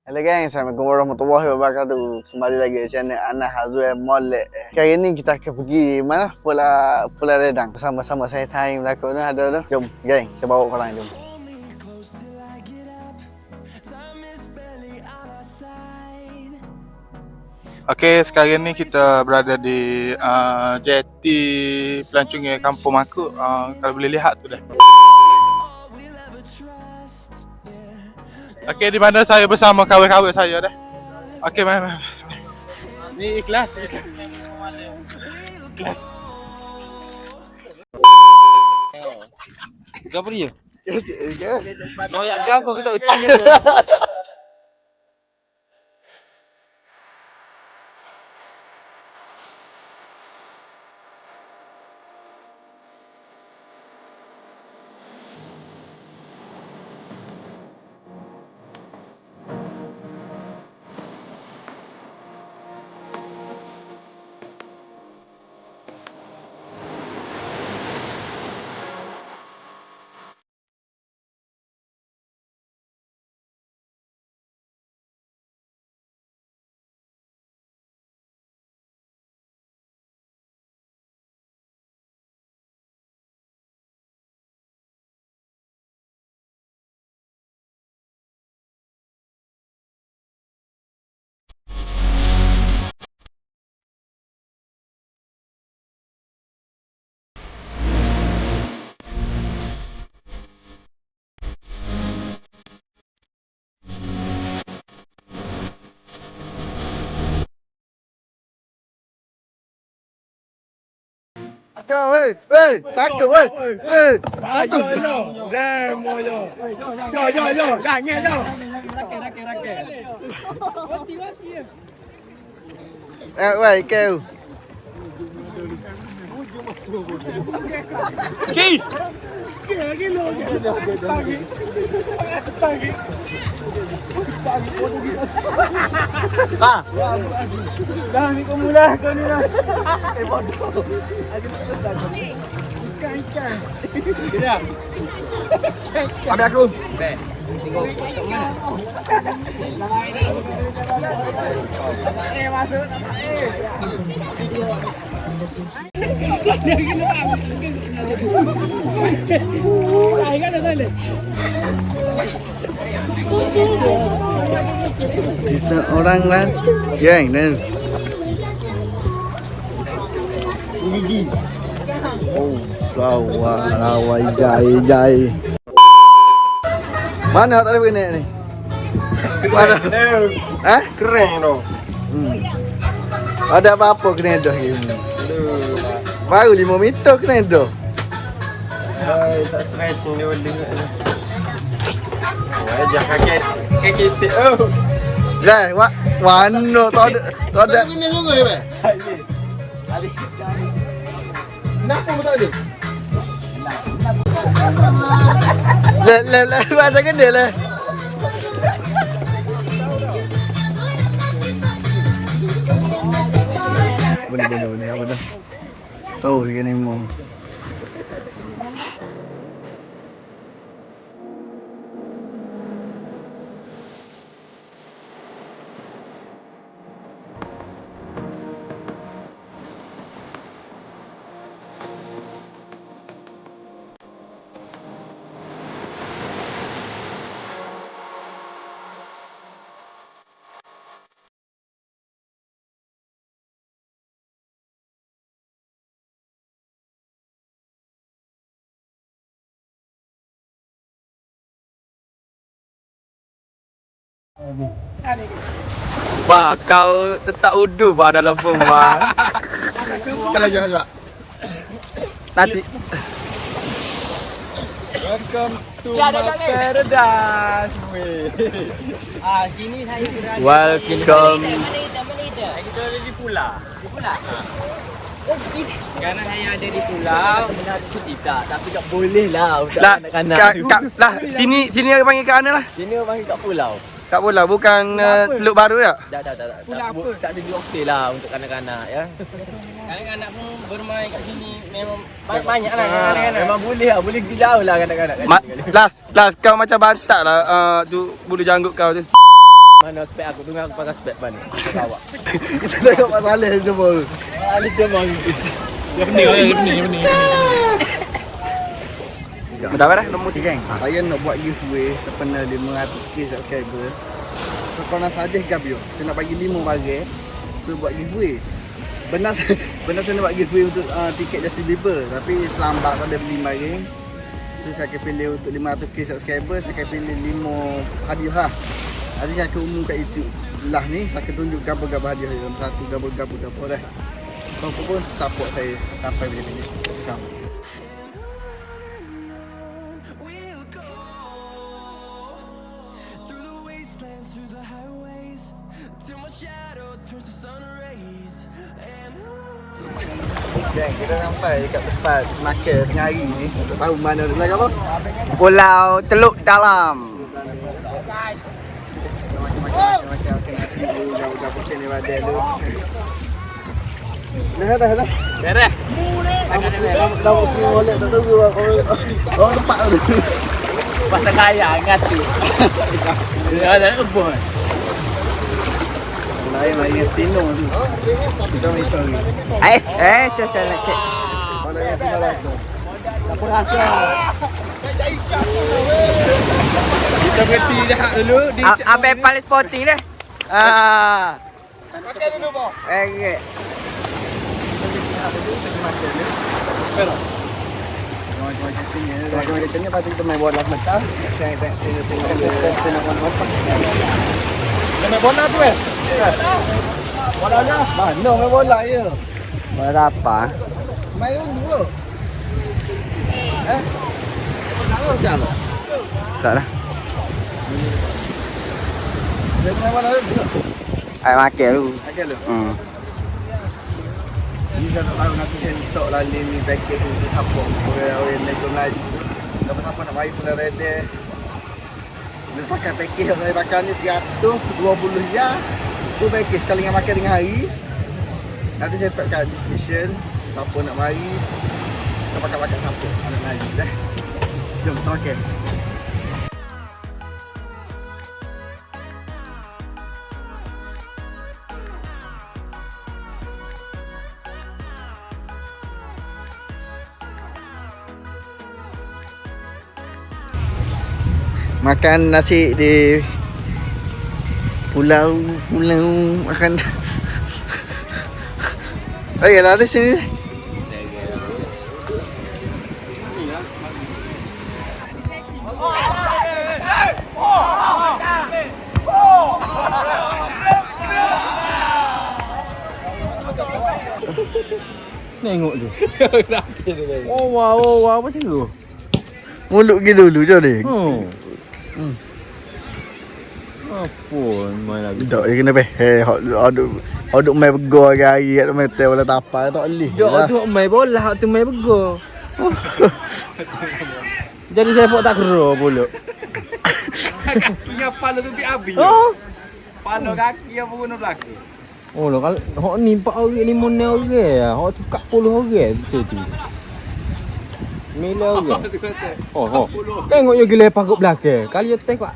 Halo geng, Assalamualaikum warahmatullahi wabarakatuh. Kembali lagi di channel Ana Hazwel Molek. Kali ini kita akan pergi mana? Pulau Redang. Bersama-sama saya Saing belakang ni ada tu. Jom geng, saya bawa korang jom. Okey, sekarang ni kita berada di jeti pelancongnya Kampung Makuk. Kalau boleh lihat tu dah. Okey, di mana saya bersama kawan-kawan saya dah. Okey, mari. Ni ikhlas. Ikhlas. Apa dia? Noyak Apa kita Kau, sakit, weh. Yo, dah ngel dah. Raket. Weh, kau. Okey. Dah ni kau mula kau ni lah. Bodoh. Ikan. Tidak. Ambil aku. Masuk. Bisa orang lah. Geng, ni. Gigi. Oh, lawa jai. Mana tak ada benek ni? Mana? Keren tu. Ada apa-apa kena dah ni? Baru 5 meter kena dah. Tak stretching dia boleh. Wajah kaki tik. Oh. Dah, mana tak ada. Kena juga ni, Pak. Kenapa tak ada? Le, macam kena lah. Benar, apa dah? Tahu ni mau. Wah, kau tetap udu bah dalam rumah. Kalau jangan. Nanti. Welcome to my paradise. Sini saya berada. Welcome. Kita ada di pulau. Di pulau? Kerana saya ada di pulau, menantu tidak. Tapi tak boleh lah untuk anak-anak. Lah, sini orang panggil kat mana lah? Sini orang panggil kat pulau. Kat pulau, bukan Teluk Baru tak? Tak. Pulau apa? Tak sedia okey lah untuk kanak-kanak ya. Kanak-kanak pun bermain kat sini memang banyak lah kanak-kanak. Memang boleh lah, boleh pergi jauh lah kanak-kanak. Last, kau macam bantak lah tu bulu janggut kau tu. Mana spek aku? Tunggu aku pakai spek mana? Bawa. Kita tengok Pak Saleh jumpa. Ali demam. Yang ni. Bentar dah nombor Okay, gang. Saya nak buat giveaway sepenuh 500k subscriber. So, korang saja gabio. Saya nak bagi 5 barang tu buat giveaway. Benar saya nak buat giveaway untuk tiket Justin Bieber, tapi terlambat ada beli barang. So saya akan pilih untuk 500k subscriber, saya akan pilih 5 hadiah lah. Nanti saya akan umum kat YouTube lah ni, saya akan tunjuk gambar-gambar hadiah dalam satu gambar dah. Kau pun support saya sampai bila-bila. Come. Gang, kita sampai dekat tempat makan tengah hari ni. Tak tahu mana dia apa. Pulau Teluk Dalam. Macam-macam nasi dulu, jauh-jauh makan ni badan dulu. Dah. Beres. Dah booking wallet tak tunggu orang tempat tu. Pasal kaya ngati. Dia ada kebun. Main Tino tu. Kita main story. Cek nak cek. Kalau yang Tino lah tu. Tak rasa. Kita berhenti dah dulu di Apa yang paling sporting dah? Makan dulu, Boh. Okay. Macam-macam tanya pasal kita main bola sebentar. Tengok main bola tu Bola dah. mana main bola je. Bola apa? Main dulu. Macam mana? Tak dah. Dia main bola dulu. Ai makan dulu. Okey lu. Ni saya tak tahu nanti saya letak lah ni package untuk support orang Lego Melayu. Siapa-siapa nak mari pula ready. Dia pakai package yang saya pakai ni 120 ya. Tu package sekali dengan makan tengah hari. Nanti saya letak kat description. Siapa nak mari, kita pakai support orang Melayu dah. Jom kita makan. Makan nasi di pulau makan. Okeylah di sini. Tengok tu. Oh wow macam tu. Mulut pergi dulu je ni. Apa main lagi? Tak dia kena hok duk main begor hari kat meter bola tapak tak boleh. Dok tu main bola, hak tu main bego. Jadi saya pun tak kera pula. Kakinya pala tu habis. Oh. Pala kaki apa guna belakang. Oh lah kalau hak ni 4 orang 5 orang ah. Hak tu kat 10 orang situ. Mila orang. Oh. Tengok you gila pagut belakang. Kali you tengok.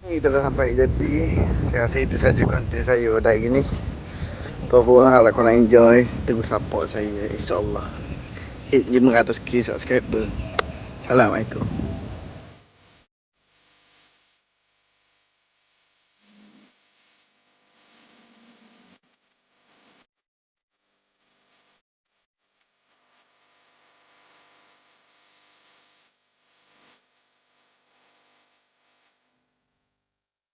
Kita dah sampai Jati. Saya rasa itu saja konten saya pada hari ni. Kalau harap korang enjoy, terus support saya, insyaAllah. Hit 500k subscriber. Assalamualaikum.